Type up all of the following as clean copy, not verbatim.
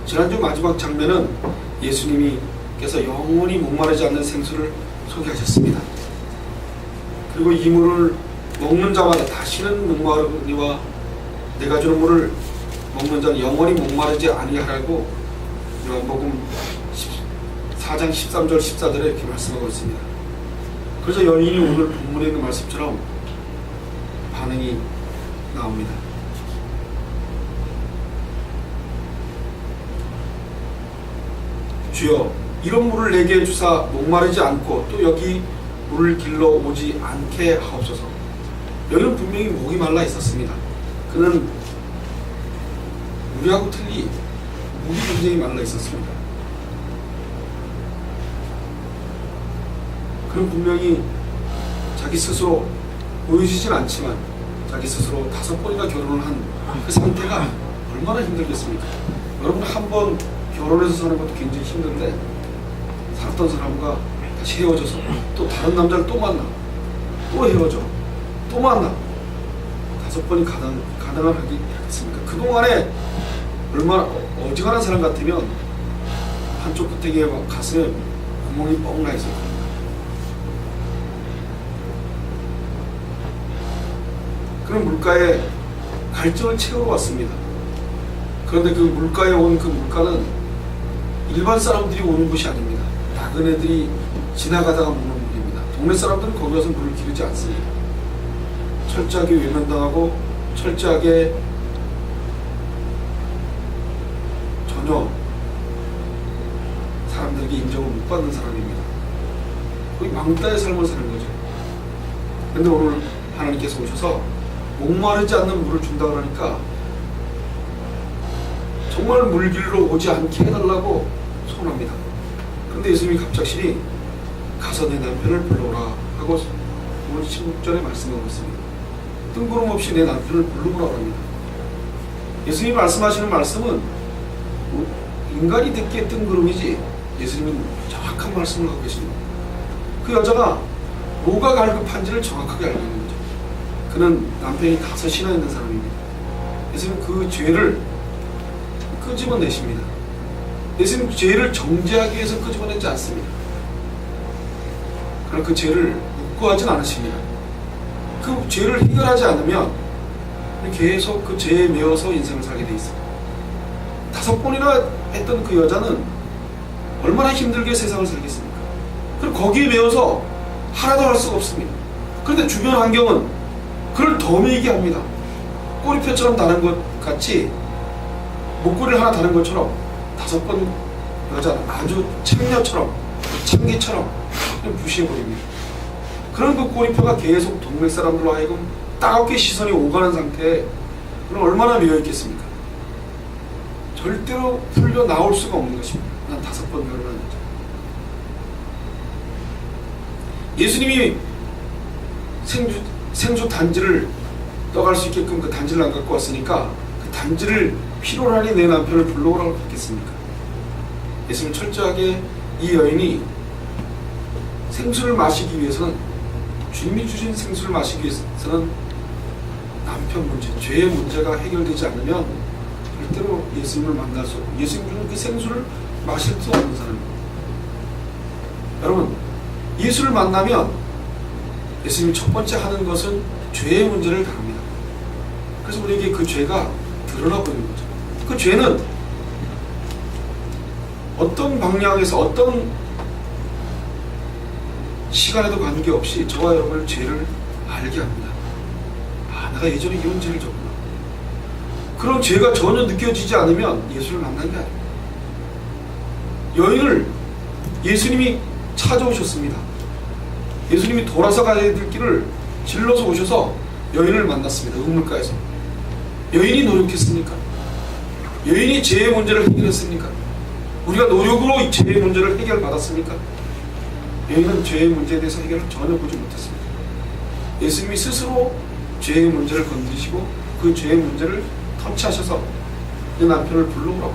지난주 마지막 장면은 예수님께서 영원히 목마르지 않는 생수를 소개하셨습니다. 그리고 이 물을 먹는 자마다 다시는 목마르니와 내가 주는 물을 먹는 자는 영원히 목마르지 아니하라고 요한복음 4장 13절 14절에 이렇게 말씀하고 있습니다. 그래서 여인이 오늘 본문에 있는 말씀처럼 반응이 나옵니다. 주여 이런 물을 내게 주사 목마르지 않고 또 여기 물을 길러 오지 않게 하옵소서. 여기는 분명히 목이 말라 있었습니다. 그는 우리하고 틀리 목이 굉장히 말라 있었습니다. 그는 분명히 자기 스스로 보여지진 않지만 자기 스스로 5번이나 결혼을 한 그 상태가 얼마나 힘들겠습니까? 여러분 한 번 결혼해서 사는 것도 굉장히 힘든데 살았던 사람과 다시 헤어져서 또 다른 남자를 또 만나 또 헤어져 또 만나 5번이 가능한 하겠습니까? 그동안에 얼마나 어지간한 사람 같으면 한쪽 끝에게 가슴에 구멍이 뻥 나 있을 겁니다. 그런 물가에 갈증을 채우러 왔습니다. 그런데 그 물가에 온 그 물가는 일반 사람들이 오는 곳이 아닙니다. 나그네들이 지나가다가 먹는 물입니다. 동네 사람들은 거기 와서 물을 기르지 않습니다. 철저하게 외면당하고 철저하게 전혀 사람들에게 인정을 못 받는 사람입니다. 거의 망다의 삶을 사는 거죠. 그런데 오늘 하나님께서 오셔서 목마르지 않는 물을 준다 그러니까 정말 물길로 오지 않게 해달라고 소원합니다. 그런데 예수님이 갑작스레 가서 내 남편을 불러오라 하고 오늘 16절에 말씀하고 있습니다. 뜬구름없이 내 남편을 불러오라 합니다. 예수님이 말씀하시는 말씀은 인간이 듣기에 뜬구름이지 예수님은 정확한 말씀을 하고 계십니다. 그 여자가 뭐가 갈급한지를 정확하게 알고 있는 거죠. 그는 남편이 5이나 있는 사람입니다. 예수님은 그 죄를 끄집어내십니다. 예수님은 그 죄를 정죄하기 위해서 끄집어내지 않습니다. 그러나 그 죄를 묵고하진 않으십니다. 그 죄를 해결하지 않으면 계속 그 죄에 매여서 인생을 살게 돼 있습니다. 5번이나 했던 그 여자는 얼마나 힘들게 세상을 살겠습니까? 그리고 거기에 매여서 하나도 할 수가 없습니다. 그런데 주변 환경은 그를 더 매이게 합니다. 꼬리표처럼 다는 것 같이 목걸이를 하나 다는 것처럼 5번 여자는 아주 창녀처럼 창기처럼 무시해버립니다. 그런 그 꼬리표가 계속 동네 사람들로 하여금 따갑게 시선이 오가는 상태에 그럼 얼마나 매여있겠습니까? 절대로 풀려 나올 수가 없는 것입니다. 난 5번 결혼한 여자. 예수님이 생수 단지를 떠갈 수 있게끔 그 단지를 안 갖고 왔으니까 그 단지를 필요로 하니 내 남편을 불러오라고 했겠습니까? 예수님 철저하게 이 여인이 생수를 마시기 위해서는 주님이 주신 생수를 마시기 위해서는 남편 문제, 죄의 문제가 해결되지 않으면 절대로 예수님을 만날 수 없고 예수님 주는 그 생수를 마실 수 없는 사람입니다. 여러분 예수를 만나면 예수님이 첫 번째 하는 것은 죄의 문제를 다룹니다. 그래서 우리에게 그 죄가 드러나 보이는 거죠. 그 죄는 어떤 방향에서 어떤 시간에도 관계없이 저와 여러분의 죄를 알게 합니다. 아, 내가 예전에 이런 죄를 졌구나. 그런 죄가 전혀 느껴지지 않으면 예수를 만난 게 아닙니다. 여인을 예수님이 찾아오셨습니다. 예수님이 돌아서 가야 될 길을 질러서 오셔서 여인을 만났습니다. 우물가에서. 여인이 노력했습니까? 여인이 죄의 문제를 해결했습니까? 우리가 노력으로 이 죄의 문제를 해결받았습니까? 여인은 죄의 문제에 대해서 해결을 전혀 보지 못했습니다. 예수님이 스스로 죄의 문제를 건드리시고 그 죄의 문제를 터치하셔서 내 남편을 불러오라고.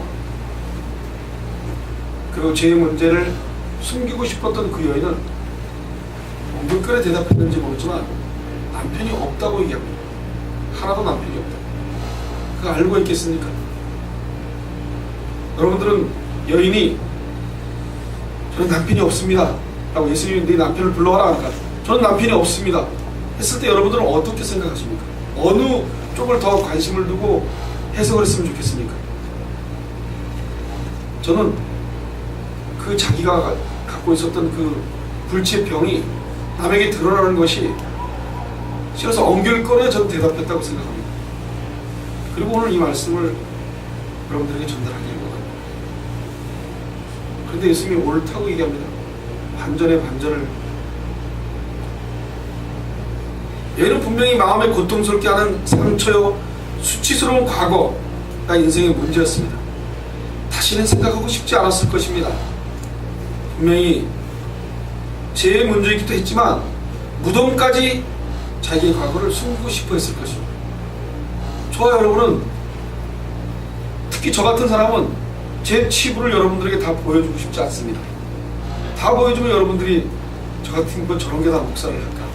그리고 죄의 문제를 숨기고 싶었던 그 여인은 엉뚱하게 대답했는지 모르지만 남편이 없다고 얘기합니다. 하나도 남편이 없다. 그거 알고 있겠습니까? 여러분들은 여인이 저는 남편이 없습니다 라고 예수님이 네 남편을 불러와라 하니까 저는 남편이 없습니다 했을 때 여러분들은 어떻게 생각하십니까? 어느 쪽을 더 관심을 두고 해석을 했으면 좋겠습니까? 저는 그 자기가 갖고 있었던 그 불치의 병이 남에게 드러나는 것이 싫어서 엉겨일 거래 저는 대답했다고 생각합니다. 그리고 오늘 이 말씀을 여러분들에게 전달하기를 원합니다. 그런데 예수님이 옳다고 얘기합니다. 반전의 반전을. 얘는 분명히 마음에 고통스럽게 하는 상처요 수치스러운 과거가 인생의 문제였습니다. 다시는 생각하고 싶지 않았을 것입니다. 분명히 죄의 문제이기도 했지만 무덤까지 자기의 과거를 숨기고 싶어 했을 것입니다. 저와 여러분은 특히 저 같은 사람은 제 치부를 여러분들에게 다 보여주고 싶지 않습니다. 다 보여주면 여러분들이 저 같은 건 저런 게 다 목사를 할까?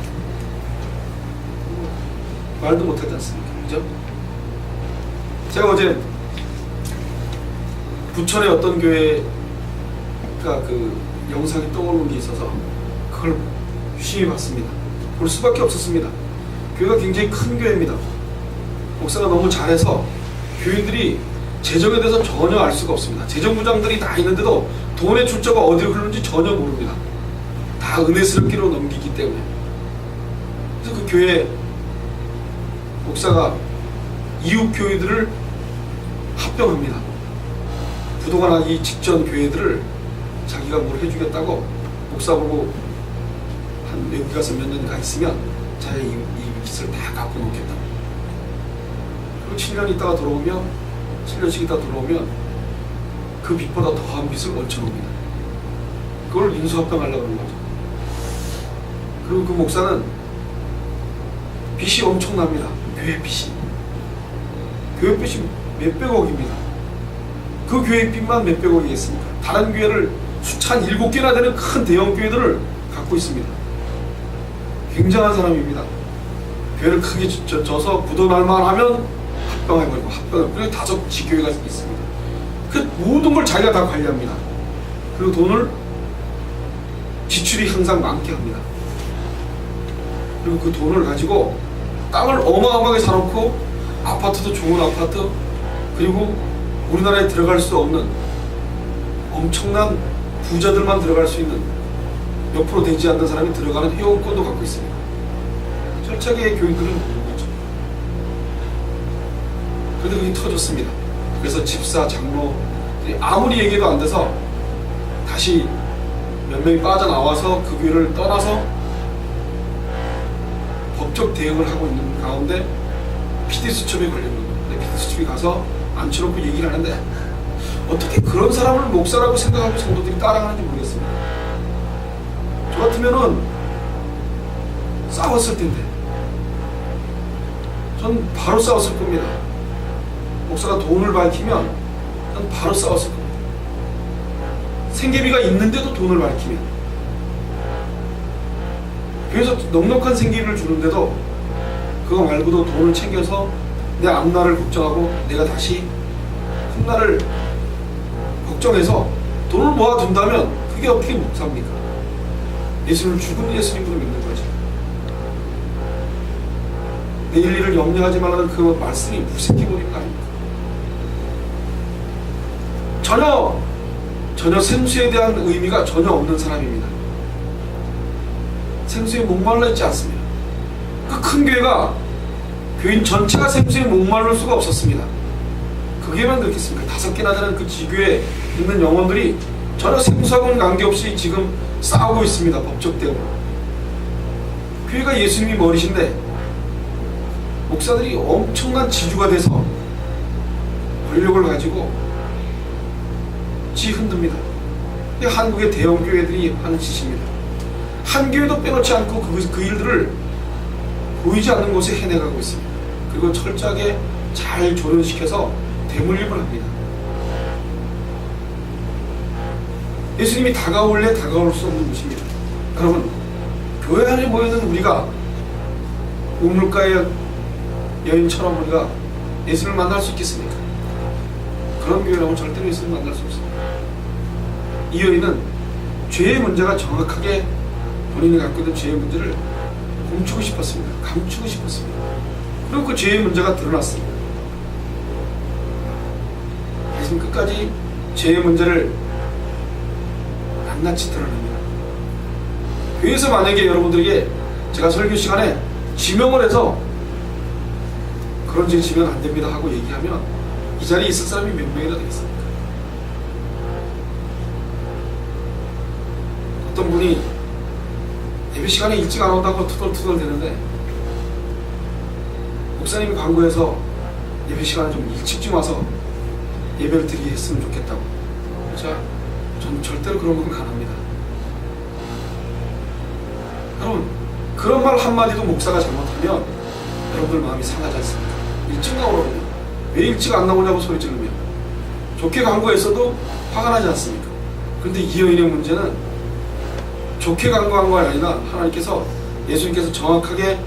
말도 못하지 않습니까? 그죠? 제가 어제 부천의 어떤 교회가 그 영상이 떠오르는 게 있어서 그걸 유심히 봤습니다. 볼 수밖에 없었습니다. 교회가 굉장히 큰 교회입니다. 목사가 너무 잘해서 교인들이 재정에 대해서 전혀 알 수가 없습니다. 재정부장들이 다 있는데도 돈의 출처가 어디로 흐르는지 전혀 모릅니다. 다 은혜스럽기로 넘기기 때문에. 그래서 그 교회 목사가 이웃 교회들을 합병합니다. 부도가 나기 직전 교회들을 자기가 뭘 해주겠다고 목사 보고 한 여기 가서 몇 년 가 있으면 자기 이 빚을 다 갚고 놓겠다. 그리고 7년 있다가 돌아오면 7년씩 있다가 돌아오면 그 빚보다 더한 빚을 얹혀놓습니다. 그걸 인수합병하려고 하는 거죠. 그리고 그 목사는 빚이 엄청납니다. 교회 빚이. 교회 빚이 몇백억입니다. 그 교회 빚만 몇백억이겠습니까? 다른 교회를 수찬 7개나 되는 큰 대형 교회들을 갖고 있습니다. 굉장한 사람입니다. 교회를 크게 져서 부도날만 하면 합병해버리고 그리고 5지 교회가 있습니다. 그 모든 걸 자기가 다 관리합니다. 그리고 돈을 지출이 항상 많게 합니다. 그리고 그 돈을 가지고 땅을 어마어마하게 사놓고 아파트도 좋은 아파트, 그리고 우리나라에 들어갈 수 없는 엄청난 부자들만 들어갈 수 있는 몇 프로 되지 않는 사람이 들어가는 회원권도 갖고 있습니다. 철저하게 교인들은 모르는 거죠. 그런데 그게 터졌습니다. 그래서 집사, 장로들이 아무리 얘기해도 안 돼서 다시 몇 명이 빠져나와서 그 교회를 떠나서 법적 대응을 하고 있는 가운데 PD수첩에 걸린 겁니다. PD수첩이 가서 앉혀놓고 얘기를 하는데 어떻게 그런 사람을 목사라고 생각하고 성도들이 따라가는지 모르겠습니다. 저 같으면은 싸웠을 텐데 전 바로 싸웠을 겁니다. 목사가 돈을 밝히면 전 바로 싸웠을 겁니다. 생계비가 있는데도 돈을 밝히면, 교회에서 넉넉한 생계비를 주는데도 그거 말고도 돈을 챙겨서 내 앞날을 걱정하고 내가 다시 훗날을 걱정해서 돈을 모아둔다면 그게 어떻게 목사입니까? 예수님을 죽은 예수님으로 믿는 거죠. 내일 일을 염려하지 말라는 그 말씀이 무색해버린 거 아닙니까? 전혀 생수에 대한 의미가 전혀 없는 사람입니다. 생수에 목말라 있지 않습니다. 그 큰 교회가 교인 전체가 생수에 목마를 수가 없었습니다. 그게만 그렇겠습니까? 5개나 되는 그 지교에 있는 영혼들이 전혀 생수하고는 관계없이 지금 싸우고 있습니다. 법적 대응으로. 교회가 예수님이 머리신데 목사들이 엄청난 지주가 돼서 권력을 가지고 지 흔듭니다. 이게 한국의 대형 교회들이 하는 짓입니다. 한 교회도 빼놓지 않고 그 일들을 보이지 않는 곳에 해내가고 있습니다. 그리고 철저하게 잘 조련시켜서 대물림을 합니다. 예수님이 다가올래 다가올 수 없는 곳입니다. 여러분, 교회 안에 모여있는 우리가 우물가의 여인처럼 우리가 예수님을 만날 수 있겠습니까? 그런 교회라고 절대로 예수님 만날 수 없습니다. 이 여인은 죄의 문제가 정확하게 본인이 갖고 있는 죄의 문제를 감추고 싶었습니다. 감추고 싶었습니다. 그리고 그 죄의 문제가 드러났습니다. 예수님 끝까지 죄의 문제를 낱낱이 드러냅니다. 교회에서 만약에 여러분들에게 제가 설교 시간에 지명을 해서 그런 죄 지면 안 됩니다 하고 얘기하면 이 자리에 있을 사람이 몇 명이나 되겠습니까? 어떤 분이 예배 시간에 일찍 안 온다고 투덜투덜 되는데 목사님이 광고해서 예배 시간에 좀 일찍 좀 와서 예배를 드리게 했으면 좋겠다고. 자, 전 절대로 그런 건 안 합니다. 여러분, 그런 말 한마디도 목사가 잘못하면 여러분들 마음이 상하지 않습니까? 일찍 나오라고. 왜 일찍 안 나오냐고 소리 지르면 좋게 광고했어도 화가 나지 않습니까? 그런데 이 여인의 문제는 좋게 광고한 거 아니라 하나님께서, 예수님께서 정확하게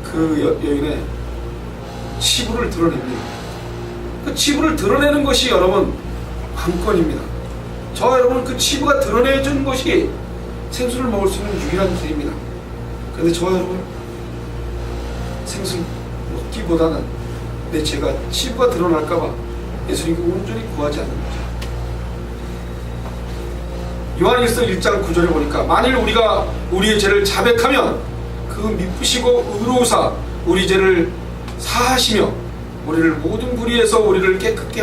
그 여인의 치부를 드러냅니다. 그 치부를 드러내는 것이 여러분 관건입니다. 저와 여러분 그 치부가 드러내준 것이 생수를 먹을 수 있는 유일한 길입니다. 그런데 저와 여러분 생수 먹기보다는 내 죄가 치부가 드러날까봐 예수님께 온전히 구하지 않는 거죠. 요한일서 1장 9절에 보니까 만일 우리가 우리의 죄를 자백하면 그 미쁘시고 의로우사 우리 죄를 사하시며 우리를 모든 불의에서 우리를 깨끗게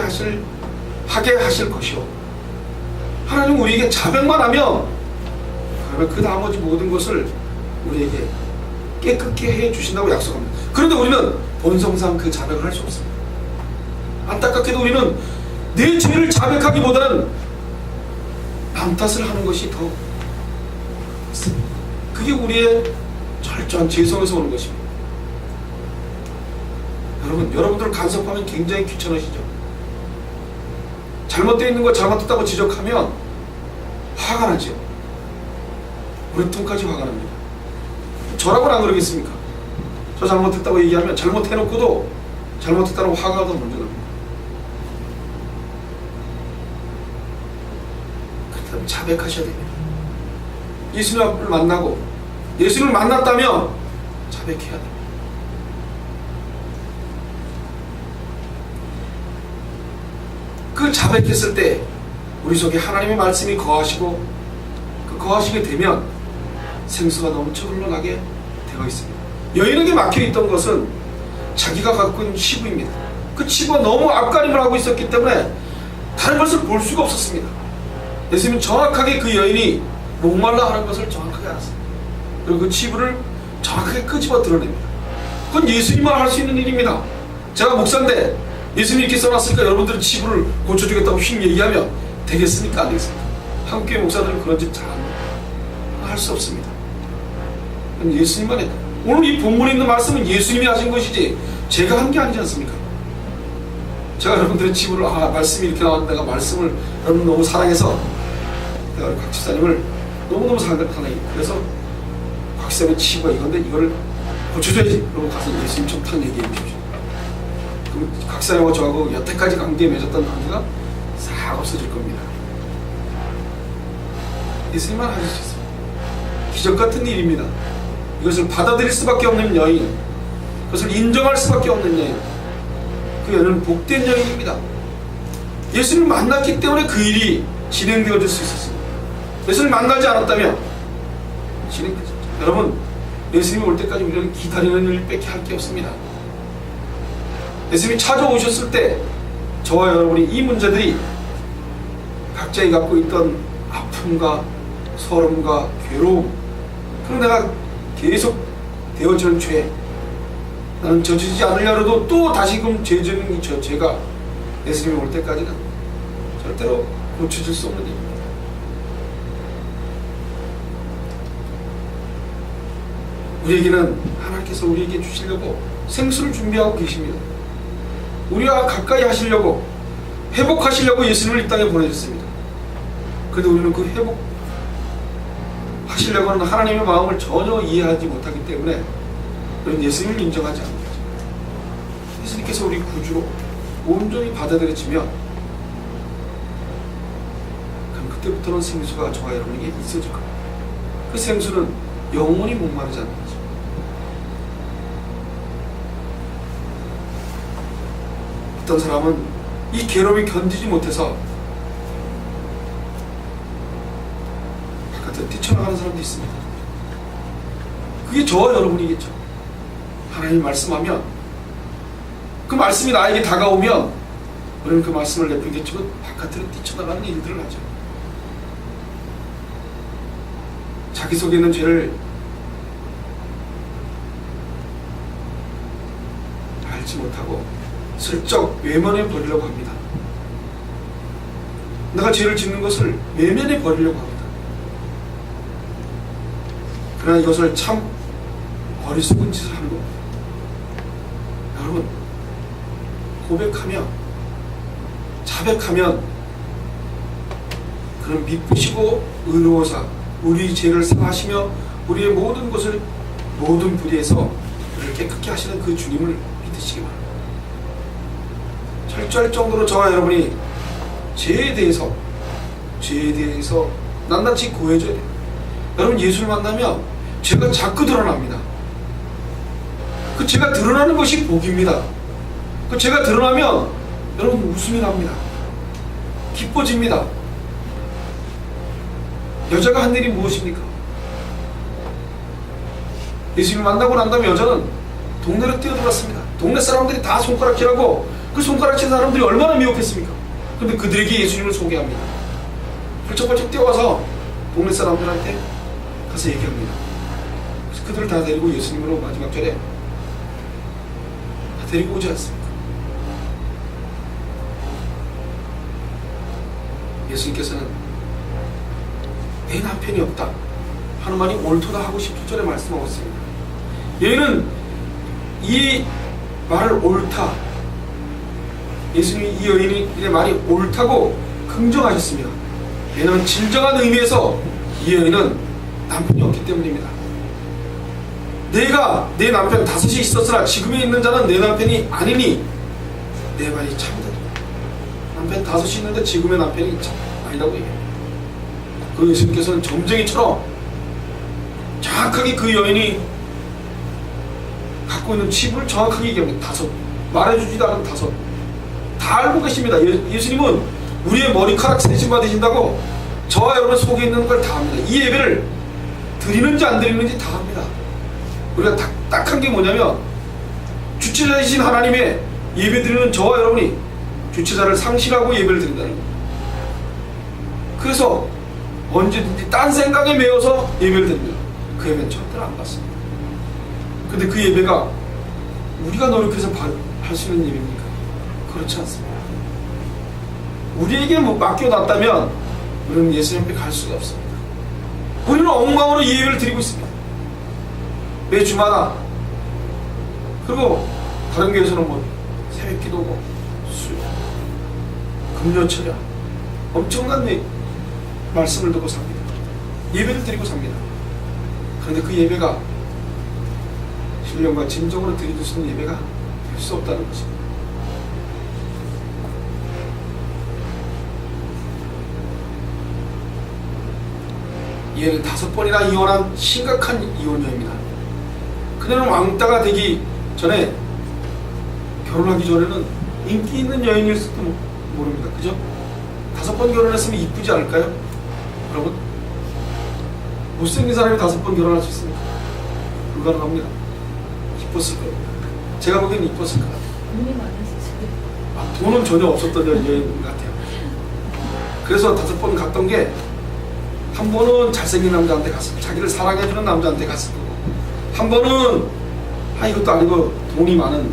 하게 하실 것이요. 하나님 우리에게 자백만 하면 그러면 그 나머지 모든 것을 우리에게 깨끗게 해 주신다고 약속합니다. 그런데 우리는 본성상 그 자백을 할 수 없습니다. 안타깝게도 우리는 내 죄를 자백하기보다는 남 탓을 하는 것이 더 있습니다. 그게 우리의 철저한 죄성에서 오는 것입니다. 여러분들 간섭하면 굉장히 귀찮으시죠? 잘못되어 있는 거 잘못됐다고 지적하면 화가 나죠. 머리통까지 화가 납니다. 저라고는 안 그러겠습니까? 저 잘못했다고 얘기하면 잘못해놓고도 잘못했다는 화가 더 먼저 납니다. 그렇다면 자백하셔야 됩니다. 예수님을 만나고 예수님을 만났다면 자백해야 됩니다. 그 자백했을 때 우리 속에 하나님의 말씀이 거하시고 그 거하시게 되면 생수가 넘쳐 흘러나게 되어 있습니다. 여인에게 막혀있던 것은 자기가 갖고 있는 치부입니다. 그 치부가 너무 앞가림을 하고 있었기 때문에 다른 것을 볼 수가 없었습니다. 예수님은 정확하게 그 여인이 목말라 하는 것을 정확하게 알았습니다. 그리고 그 치부를 정확하게 끄집어 드러냅니다. 그건 예수님만 할 수 있는 일입니다. 제가 목사인데 예수님이 이렇게 써놨으니까 여러분들은 치부를 고쳐주겠다고 휙 얘기하면 되겠습니까? 안 되겠습니까? 한국교회 목사들은 그런 짓 잘 할 수 없습니다. 예수님만 했다. 오늘 이 본문에 있는 말씀은 예수님이 하신 것이지 제가 한 게 아니지 않습니까? 제가 여러분들의 치부를 말씀이 이렇게 나왔는데 내가 말씀을 여러분 너무 사랑해서 내가 곽 집사님을 너무너무 사랑해. 그래서 곽 집사님의 치부가 이건데 이거를 고쳐줘야지. 그러고 가서 예수님 좀 탁 얘기해 주십시오. 그럼 곽 집사님과 저하고 여태까지 관계에 맺었던 관계가 싹 없어질 겁니다. 예수님만 하실 수 있습니다. 기적 같은 일입니다. 이것을 받아들일 수밖에 없는 여인, 그것을 인정할 수밖에 없는 여인, 그 여인은 복된 여인입니다. 예수님을 만났기 때문에 그 일이 진행되어질 수 있었습니다. 예수님을 만나지 않았다면 진행되죠. 여러분, 예수님이 올 때까지 우리는 기다리는 일밖에 할 게 없습니다. 예수님이 찾아오셨을 때 저와 여러분이 이 문제들이 각자가 갖고 있던 아픔과 서름과 괴로움, 그리고 내가 계속 되어지는 죄, 나는 저지르지 않으려도 또 다시금 죄 짓는 저 죄가 예수님이 올 때까지는 절대로 고쳐질 수 없는 일입니다. 우리에게는 하나님께서 우리에게 주시려고 생수를 준비하고 계십니다. 우리와 가까이 하시려고, 회복하시려고 예수님을 이 땅에 보내셨습니다. 그런데 우리는 그 회복하시려고 하는 하나님의 마음을 전혀 이해하지 못하기 때문에 우리는 예수님을 인정하지 않는 거죠. 예수님께서 우리 구주로 온전히 받아들여지면 그때부터는 생수가 저와 여러분에게 있어질 겁니다. 그 생수는 영원히 목마르지 않는 거죠. 어떤 사람은 이 괴로움이 견디지 못해서 바깥으로 뛰쳐나가는 사람도 있습니다. 그게 저와 여러분이겠죠. 하나님이 말씀하면 그 말씀이 나에게 다가오면 우리는 그 말씀을 내팽개치고 바깥으로 뛰쳐나가는 일들을 하죠. 자기 속에 있는 죄를 알지 못하고 슬쩍 외면해 버리려고 합니다. 내가 죄를 짓는 것을 외면해 버리려고 합니다. 그러나 이것을 참 어리석은 짓을 하는 겁니다. 여러분, 고백하며 자백하면 그는 미쁘시고 의로우사 우리 죄를 사하시며 우리의 모든 것을 모든 불의에서 우리를 깨끗게 하시는 그 주님을 믿으시기 바랍니다. 철저할 정도로 저와 여러분이 죄에 대해서 낱낱이 고해줘야 돼요. 여러분, 예수를 만나면 죄가 자꾸 드러납니다. 그 죄가 드러나는 것이 복입니다. 그 죄가 드러나면 여러분 웃음이 납니다. 기뻐집니다. 여자가 한 일이 무엇입니까? 예수님을 만나고 난 다음에 여자는 동네로 뛰어들었습니다. 동네 사람들이 다 손가락질하고 그 손가락질 사람들이 얼마나 미혹했습니까? 그런데 그들에게 예수님을 소개합니다. 펄쩍펄쩍 뛰어와서 동네 사람들한테 가서 얘기합니다. 그래서 그들을 다 데리고 예수님으로 마지막 절에 다 데리고 오지 않습니까? 예수님께서는 내 남편이 없다 하는 말이 옳도다 하고 10절에 말씀하고 있습니다. 여인은 이 말을 옳다, 예수님이 이 여인의 말이 옳다고 긍정하셨습니다. 왜냐하면 진정한 의미에서 이 여인은 남편이 없기 때문입니다. 내가 내 남편 5이 있었으나 지금에 있는 자는 내 남편이 아니니 내 말이 참다. 남편 5이 있는데 지금의 남편이 참 아니라고 얘기합니다. 그 예수님께서는 점쟁이처럼 정확하게 그 여인이 갖고 있는 칩을 정확하게 얘기합니다. 5, 말해주지도 않은 5. 다 알고 계십니다. 예수님은 우리의 머리카락 세심 받으신다고 저와 여러분 속에 있는 걸 다 합니다. 이 예배를 드리는지 안 드리는지 다 합니다. 우리가 딱한 게 뭐냐면 주체자이신 하나님의 예배 드리는 저와 여러분이 주체자를 상실하고 예배를 드린다는 겁니다. 그래서 언제든지 딴 생각에 매여서 예배를 드립니다. 그 예배는 절대로 안 받습니다. 근데 그 예배가 우리가 노력해서 할 수 있는 예배입니까? 그렇지 않습니다. 우리에게 뭐 맡겨놨다면 우리는 예수님 앞에 갈 수가 없습니다. 우리는 엉망으로 예배를 드리고 있습니다. 매 주마다. 그리고 다른 교회에서는 뭐 새벽 기도고 금요철야 엄청난 말씀을 듣고 삽니다. 예배를 드리고 삽니다. 그런데 그 예배가 신령과 진정으로 드릴 수 있는 예배가 될 수 없다는 것입니다. 얘는 5번이나 이혼한 심각한 이혼녀입니다. 그녀는 왕따가 되기 전에, 결혼하기 전에는 인기 있는 여인일지도 모릅니다. 그죠? 5번 결혼했으면 이쁘지 않을까요? 여러분, 못생긴 사람이 5번 결혼할 수 있습니까? 불가능합니다. 이뻤을 겁니다. 제가 보기엔 이뻤을 것 같아요. 돈이 많으시죠? 돈은 전혀 없었던 여인 같아요. 그래서 5번 갔던 게, 한 번은 잘생긴 남자한테 갔을, 자기를 사랑해주는 남자한테 갔을 거고, 한 번은 이것도 아니고 돈이 많은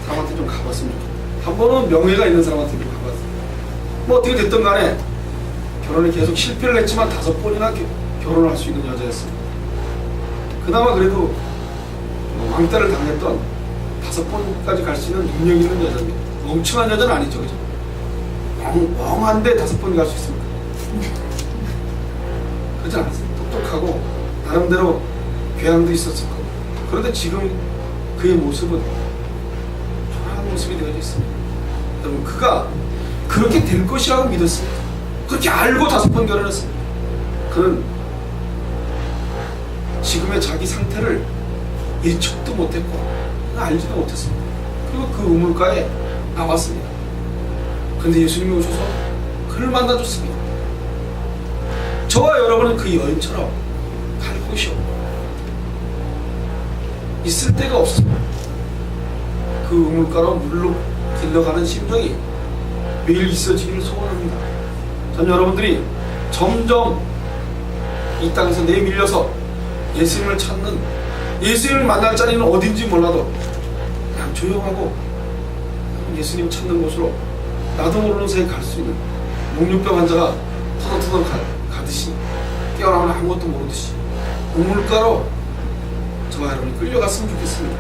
사람한테 좀 가봤으면 좋겠다. 한 번은 명예가 있는 사람한테 좀 가봤어요. 뭐 어떻게 됐든 간에 결혼에 계속 실패를 했지만 5번이나 결혼을 할 수 있는 여자였습니다. 그나마 그래도 왕따를 당했던 5번까지 갈 수 있는 능력 있는 여자입니다. 멍청한 여자는 아니죠, 그죠? 멍한데 5번 갈 수 있습니까? 그렇지 않습니다. 똑똑하고 나름대로 교양도 있었을 거고. 그런데 지금 그의 모습은 초라한 모습이 되어져 있습니다. 여러분, 그가 그렇게 될 것이라고 믿었습니다. 그렇게 알고 5번 결혼했습니다. 그는 지금의 자기 상태를 예측도 못했고 알지도 못했습니다. 그리고 그 우물가에 나왔습니다. 그런데 예수님이 오셔서 그를 만나줬습니다. 저와 여러분은 그 여인처럼 갈 곳이 없고 있을 데가 없습니다. 그 우물가로 물로 길러가는 심정이 매일 있어지기를 소원합니다. 전 여러분들이 점점 이 땅에서 내밀려서 예수님을 찾는, 예수님을 만날 자리는 어딘지 몰라도 그냥 조용하고 예수님 찾는 곳으로 나도 모르는 새에 갈 수 있는 목류병 환자가 터덕터덕 가듯이 깨어나면 아무것도 모르듯이 우물가로 저와 여러분이 끌려갔으면 좋겠습니다.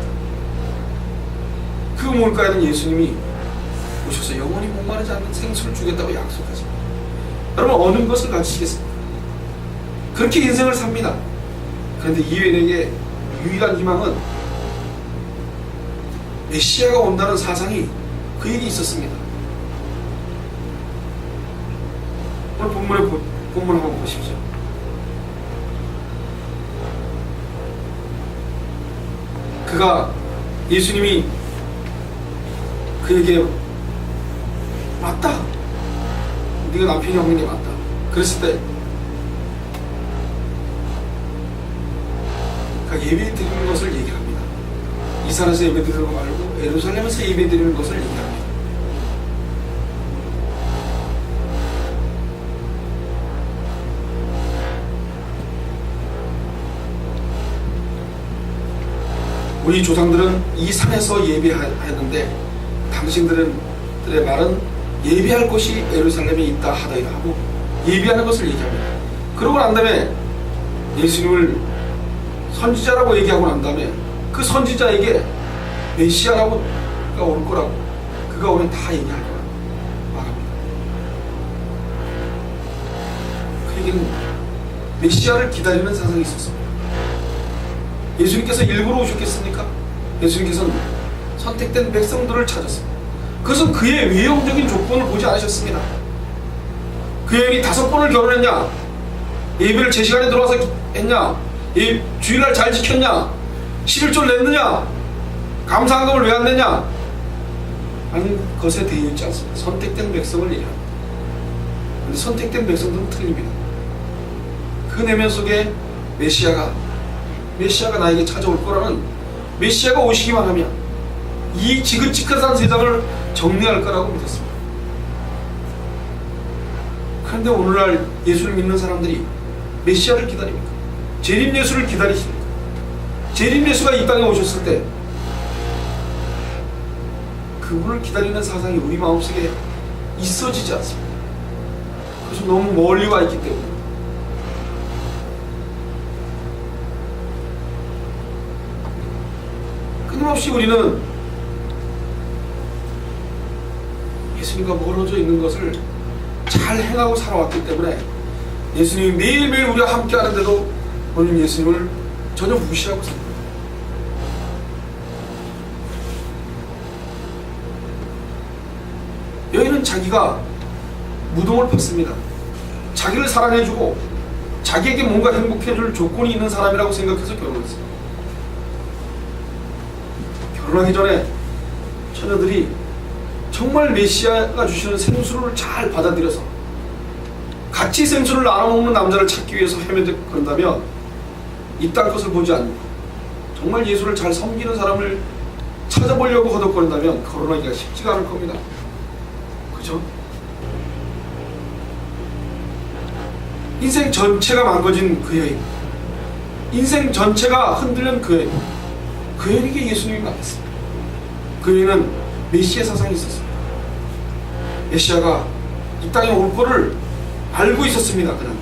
그 우물가에는 예수님이 오셔서 영원히 목마르지 않는 생수를 주겠다고 약속하십니다. 여러분 어느 것을 가지시겠습니까? 그렇게 인생을 삽니다. 그런데 이 여인에게 유일한 희망은 메시아가 온다는 사상이 그에게 있었습니다. 오늘 본문 한번 보십시오. 그가 예수님이 그에게 맞다, 네가 남편이 없는 게 맞다 그랬을 때 그가 예배 드리는 것을 얘기합니다. 이산에서 예배 드리는 거 말고 예루살렘에서 예배 드리는 것을 얘기합니다. 우리 조상들은 이 산에서 예배하였는데 당신들의 말은 예배할 곳이 예루살렘에 있다 하더이다 하고 예배하는 것을 얘기합니다. 그러고 난 다음에 예수님을 선지자라고 얘기하고 난 다음에 그 선지자에게 메시아라고 올 거라고, 그가 오면 다 얘기할 거라고 말합니다. 그에게는 메시아를 기다리는 사상이 있었습니다. 예수님께서 일부러 오셨겠습니까? 예수님께서는 선택된 백성들을 찾았습니다. 그것은 그의 외형적인 조건을 보지 않으셨습니다. 그 여인이 5번을 결혼했냐? 예배를 제 시간에 들어와서 했냐? 주일날 잘 지켰냐? 11조를 냈느냐? 감사한금을 왜 안 냈냐? 하는 것에 되어 있지 않습니다. 선택된 백성을 얘기합니다. 그런데 선택된 백성들은 틀립니다. 그 내면 속에 메시아가 나에게 찾아올 거라는, 메시아가 오시기만 하면 이 지긋지긋한 세상을 정리할 거라고 믿었습니다. 그런데 오늘날 예수를 믿는 사람들이 메시아를 기다립니까? 재림 예수를 기다리십니까? 재림 예수가 이 땅에 오셨을 때 그분을 기다리는 사상이 우리 마음속에 있어지지 않습니다. 그래서 너무 멀리 와 있기 때문에 끊임없이 우리는 예수님과 멀어져 있는 것을 잘 행하고 살아왔기 때문에 예수님이 매일매일 우리와 함께 하는데도 우리는 예수님을 전혀 무시하고 삽니다. 여인은 자기가 무덤을 팠습니다. 자기를 사랑해주고 자기에게 뭔가 행복해줄 조건이 있는 사람이라고 생각해서 결혼했습니다. 결혼하기 전에 처녀들이 정말 메시아가 주시는 생수를 잘 받아들여서 같이 생수를 나눠 먹는 남자를 찾기 위해서 헤매든다면 이 땅 것을 보지 않고 정말 예수를 잘 섬기는 사람을 찾아보려고 허덕거린다면 결혼하기가 쉽지가 않을 겁니다. 그죠? 인생 전체가 망가진 그 여인, 인생 전체가 흔들린 그 여인, 그 여인에게 예수님이 나왔습니다. 그 여인은 메시아 사상이 있었습니다. 메시아가 이 땅에 올 거를 알고 있었습니다. 그는.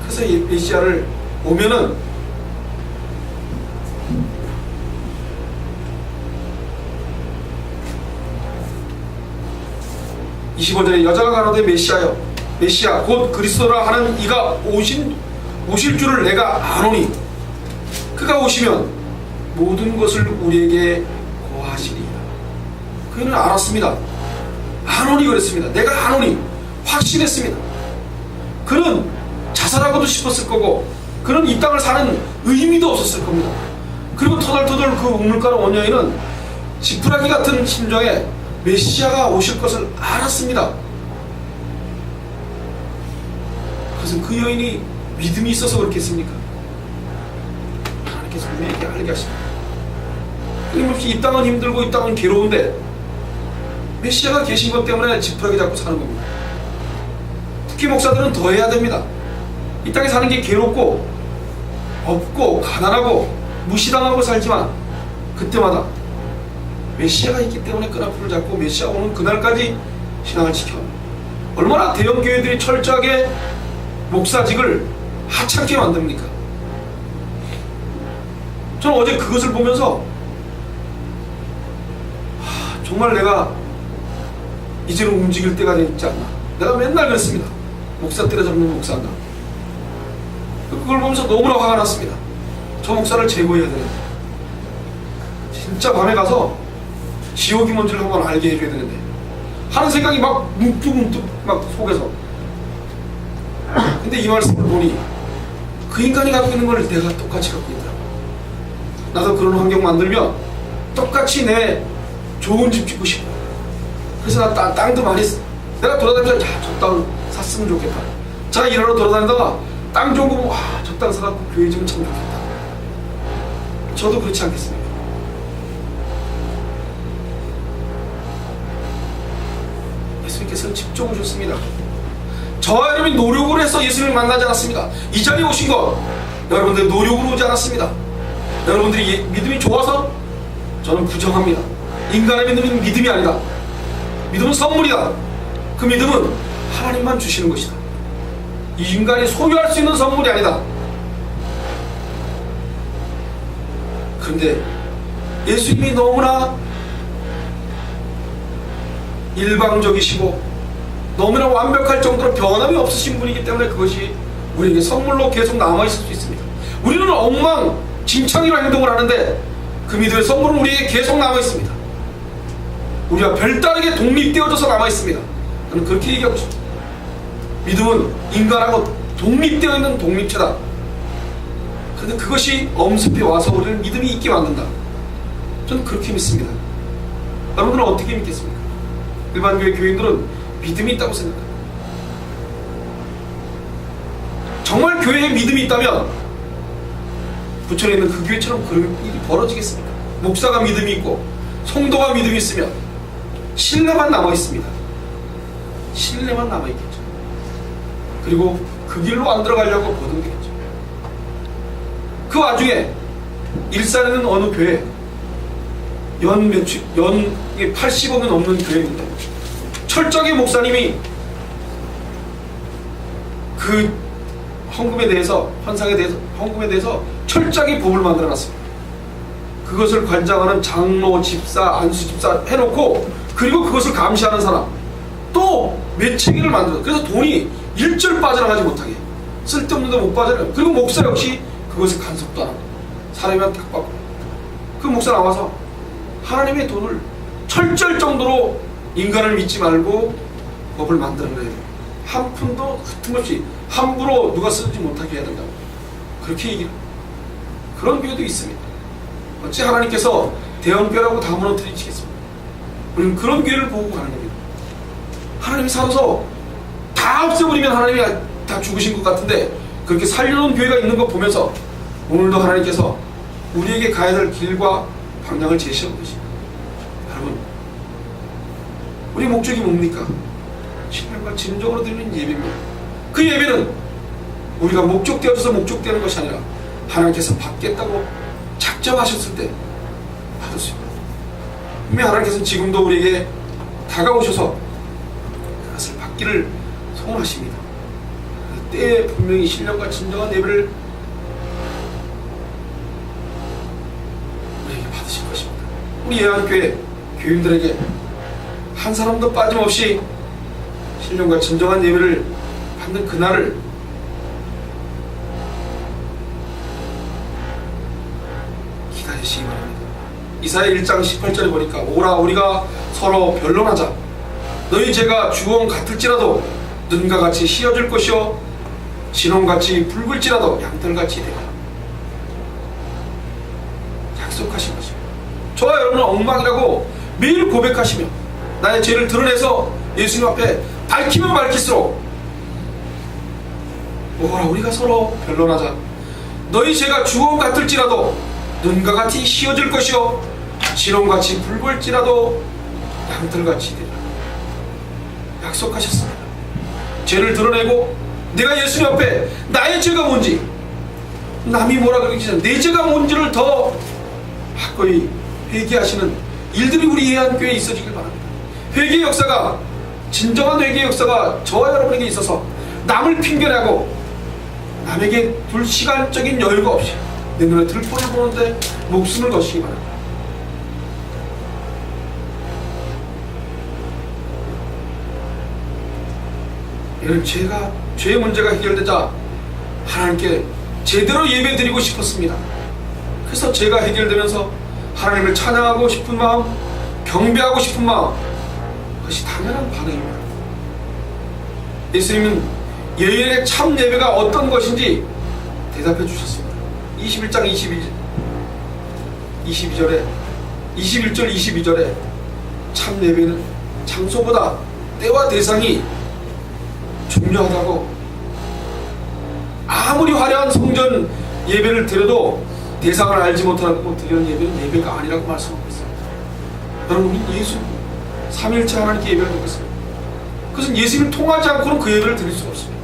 그래서 이 메시아를 오면은 (25절에) 여자가 가로되 메시아여, 메시아 곧 그리스도라 하는 이가 오실 줄을 내가 아노니 그가 오시면 모든 것을 우리에게 고하시리이다. 그는 알았습니다. 아노니 그랬습니다. 내가 아노니 확신했습니다. 그는 자살하고도 싶었을 거고, 그는 이 땅을 사는 의미도 없었을 겁니다. 그리고 터덜터덜 그 우물가로 온 여인은 지푸라기 같은 심정에 메시아가 오실 것을 알았습니다. 그것은 그 여인이 믿음이 있어서 그렇겠습니까? 하나님께서 우리에게 알게 하십니다. 끊임없이 이 땅은 힘들고 이 땅은 괴로운데 메시아가 계신 것 때문에 지푸라기 잡고 사는 겁니다. 특히 목사들은 더 해야 됩니다. 이 땅에 사는 게 괴롭고 없고 가난하고 무시당하고 살지만 그때마다 메시아가 있기 때문에 끈앞을 잡고 메시아 오는 그날까지 신앙을 지켜. 얼마나 대형 교회들이 철저하게 목사직을 하찮게 만듭니까? 저는 어제 그것을 보면서 정말 내가 이제는 움직일 때가 되지 않나. 내가 맨날 그랬습니다. 목사 때려잡는 목사인가. 그걸 보면서 너무나 화가 났습니다. 저 목사를 제거해야 되는데, 진짜 밤에 가서 지옥이 뭔지를 한번 알게 해줘야 되는데 하는 생각이 막 문득문득 막 속에서. 근데 이 말씀을 보니 그 인간이 갖고 있는 걸 내가 똑같이 갖고 있더라고. 나도 그런 환경 만들면 똑같이 내 좋은 집 짓고 싶어. 그래서 나 땅도 많이 내가 돌아다니면서 저 땅 샀으면 좋겠다. 제가 일하러 돌아다니다가 땅 좋은 거 보고 저 땅 사갖고 교회 지면 참 좋겠다. 저도 그렇지 않겠습니까? 예수님께서는 집 좀 오셨습니다. 저와 여러분이 노력을 해서 예수님을 만나지 않았습니다. 이 자리에 오신 것 여러분들이 노력으로 오지 않았습니다. 여러분들이 믿음이 좋아서 저는 부정합니다. 인간의 믿음은 믿음이 아니다. 믿음은 선물이다. 그 믿음은 하나님만 주시는 것이다. 이 인간이 소유할 수 있는 선물이 아니다. 그런데 예수님이 너무나 일방적이시고 너무나 완벽할 정도로 변함이 없으신 분이기 때문에 그것이 우리에게 선물로 계속 남아있을 수 있습니다. 우리는 엉망진창이로 행동을 하는데 그 믿음의 선물은 우리에게 계속 남아있습니다. 우리와 별다르게 독립되어져서 남아있습니다. 저는 그렇게 얘기하고 싶습니다. 믿음은 인간하고 독립되어 있는 독립체다. 그런데 그것이 엄습해 와서 우리는 믿음이 있게 만든다. 저는 그렇게 믿습니다. 여러분들은 어떻게 믿겠습니까? 일반 교회 교인들은 믿음이 있다고 생각합니다. 정말 교회에 믿음이 있다면 부천에 있는 그 교회처럼 그런 일이 벌어지겠습니까? 목사가 믿음이 있고 성도가 믿음이 있으면 신뢰만 남아있습니다. 신뢰만 남아있겠죠. 그리고 그 길로 안 들어가려고 보듬되겠죠. 그 와중에 일산에 있는 어느 교회 연 80억은 넘는 교회인데 철저하게 목사님이 그 헌금에 대해서 헌금에 대해서 철저하게 법을 만들어놨습니다. 그것을 관장하는 장로, 집사, 안수 집사 해놓고 그리고 그것을 감시하는 사람 또 매체기를 만들어. 그래서 돈이 일절 빠져나가지 못하게 쓸데없는 데 못 빠져나가요. 그리고 목사 역시 그것을 간섭도 안 하고 사람이면 딱 받고 그 목사 나와서 하나님의 돈을 철저할 정도로 인간을 믿지 말고 법을 만들어내야 돼요. 한 푼도 흠없이 함부로 누가 쓰지 못하게 해야 된다고 그렇게 얘기를 해요. 그런 교회도 있습니다. 어찌 하나님께서 대형교회라고 다 무너뜨리시겠습니까? 우리는 그런 교회를 보고 가는 겁니다. 하나님이 살아서 다 없애버리면 하나님이 다 죽으신 것 같은데 그렇게 살려놓은 교회가 있는 거 보면서 오늘도 하나님께서 우리에게 가야 될 길과 방향을 제시하고 계십니다. 여러분, 우리 목적이 뭡니까? 신령과 진정으로 드리는 예배입니다. 그 예배는 우리가 목적되어져서 목적되는 것이 아니라 하나님께서 받겠다고 작정하셨을 때 받을 수 있습니다. 분명히 하나님께서는 지금도 우리에게 다가오셔서 그것을 받기를 소원하십니다. 그때에 분명히 신령과 진정한 예배를 우리에게 받으실 것입니다. 우리 예한교회 교인들에게 한 사람도 빠짐없이 신령과 진정한 예배를 받는 그날을 기다리시기 바랍니다. 이사야 1장 18절에 보니까 오라 우리가 서로 변론하자. 너희 죄가 주홍 같을지라도 눈과 같이 휘어질 것이요 진홍같이 붉을지라도 양털같이 되라. 약속하신 것입니다. 저와 여러분은 엉망이라고 매일 고백하시며 나의 죄를 드러내서 예수님 앞에 밝히면 밝힐수록 오라 우리가 서로 변론하자. 너희 죄가 주홍 같을지라도 눈과 같이 씌어질 것이요 진홍같이 붉을지라도 양털같이 되라. 약속하셨습니다. 죄를 드러내고 내가 예수님 앞에 나의 죄가 뭔지, 남이 뭐라 그러기 전에 내 죄가 뭔지를 더 확고히 회개하시는 일들이 우리 예한교회에 있어지길 바랍니다. 회개 역사가, 진정한 회개 역사가 저와 여러분에게 있어서 남을 핑계내고 남에게 둘 시간적인 여유가 없이 내 눈에 들보를 보는데 목숨을 거시기 바랍니다. 이런 죄의 문제가 해결되자 하나님께 제대로 예배드리고 싶었습니다. 그래서 죄가 해결되면서 하나님을 찬양하고 싶은 마음, 경배하고 싶은 마음, 그것이 당연한 반응입니다. 예수님은 여인의 참 예배가 어떤 것인지 대답해 주셨습니다. 21장 22절에 21절 22절에 참 예배는 장소보다 때와 대상이 중요하다고, 아무리 화려한 성전 예배를 드려도 대상을 알지 못하고 드리는 예배는 예배가 아니라고 말씀하고 있어요. 여러분, 우리 예수 삼일체 하나님께 예배를 드리고 있어요. 그것은 예수님 통하지 않고는 그 예배를 드릴 수가 없습니다.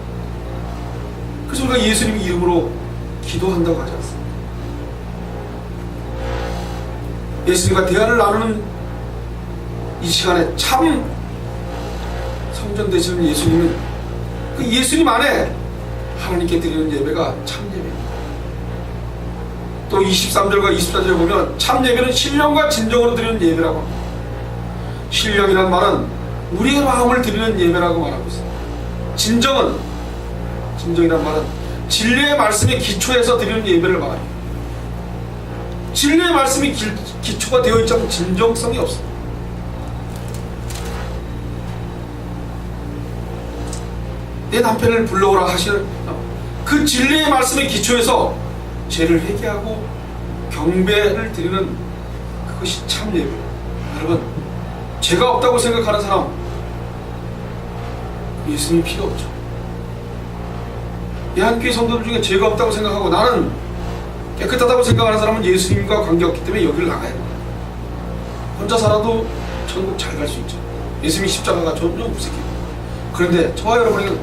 그래서 우리가 예수님 이름으로 기도한다고 하지 않습니다. 예수님과 대화를 나누는 이 시간에 참 성전 되시는 예수님은 그 예수님 안에 하나님께 드리는 예배가 참 예배입니다. 또 23절과 24절에 보면 참 예배는 신령과 진정으로 드리는 예배라고 합니다. 신령이란 말은 우리의 마음을 드리는 예배라고 말하고 있습니다. 진정이란 말은 진리의 말씀에 기초해서 드리는 예배를 말합니다. 진리의 말씀이 기초가 되어 있지 않으면 진정성이 없습니다. 내 남편을 불러오라 하시는 그 진리의 말씀에 기초해서 죄를 회개하고 경배를 드리는 그것이 참 예배. 여러분, 죄가 없다고 생각하는 사람 예수님 필요 없죠. 예한교회 성도들 중에 죄가 없다고 생각하고 나는 깨끗하다고 생각하는 사람은 예수님과 관계없기 때문에 여기를 나가야 됩니다. 혼자 살아도 천국 잘 갈 수 있죠. 예수님의 십자가가 전혀 무색해요. 그런데 저와 여러분에게는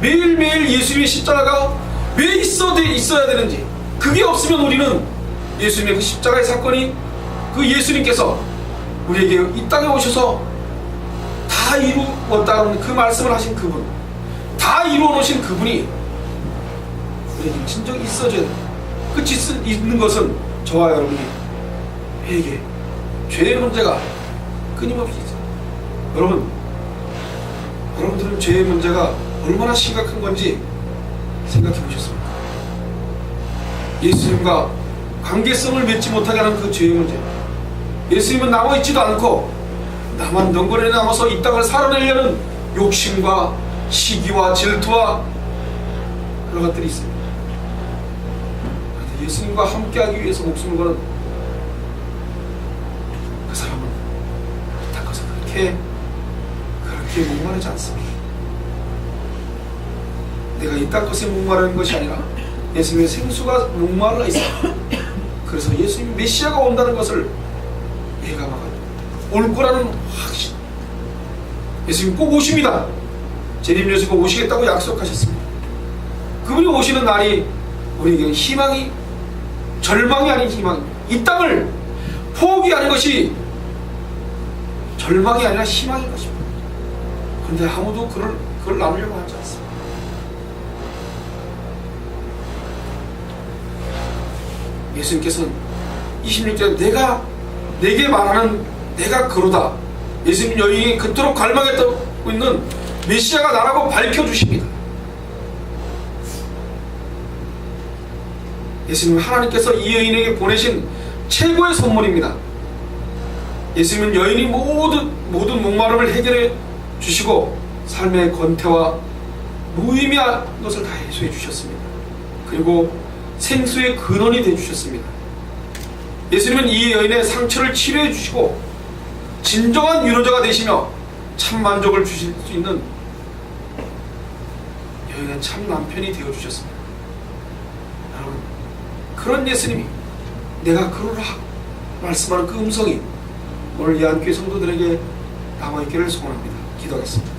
매일매일 예수님의 십자가가 왜 있어야 되는지, 그게 없으면 우리는 예수님의 그 십자가의 사건이, 그 예수님께서 우리에게 이 땅에 오셔서 다 이루었다는 그 말씀을 하신 그분, 다 이루어 놓으신 그분이 우리에게 진정 있어져야 됩니다. 그 있는 것은 저와 여러분이 회개, 죄의 문제가 끊임없이 있어요. 여러분들은 죄의 문제가 얼마나 심각한 건지 생각해 보셨습니까? 예수님과 관계성을 맺지 못하게 하는 그 죄의 문제. 예수님은 남아있지도 않고 나만 덩그러니 남아서 이 땅을 살아내려는 욕심과 시기와 질투와 그런 것들이 있습니다. 그런데 예수님과 함께하기 위해서 목숨을 거는 그 사람은 다 것을 그렇게 목마르지 않습니다. 내가 이 땅 것에 목마르는 것이 아니라 예수님의 생수가 목마르어 있습니다. 그래서 예수님 메시아가 온다는 것을 예감하고 올 거라는 확신. 예수님 꼭 오십니다. 재림 예수가 오시겠다고 약속하셨습니다. 그분이 오시는 날이 우리에게는 희망이, 절망이 아닌 희망입니다. 이 땅을 포기하는 것이 절망이 아니라 희망인 것입니다. 그런데 아무도 그걸 나누려고 하지 않습니다. 예수님께서는 26절에 내게 말하는 내가 그로다. 예수님 여인이 그토록 갈망했고 있는 메시아가 나라고 밝혀주십니다. 예수님은 하나님께서 이 여인에게 보내신 최고의 선물입니다. 예수님은 여인이 모든 목마름을 해결해 주시고 삶의 권태와 무의미한 것을 다 해소해 주셨습니다. 그리고 생수의 근원이 되어 주셨습니다. 예수님은 이 여인의 상처를 치료해 주시고 진정한 위로자가 되시며 참 만족을 주실 수 있는 여인의 참 남편이 되어 주셨습니다. 여러분, 그런 예수님이 내가 그러라 말씀하는 그 음성이 오늘 이한교회 성도들에게 남아있기를 소원합니다. 기도하겠습니다.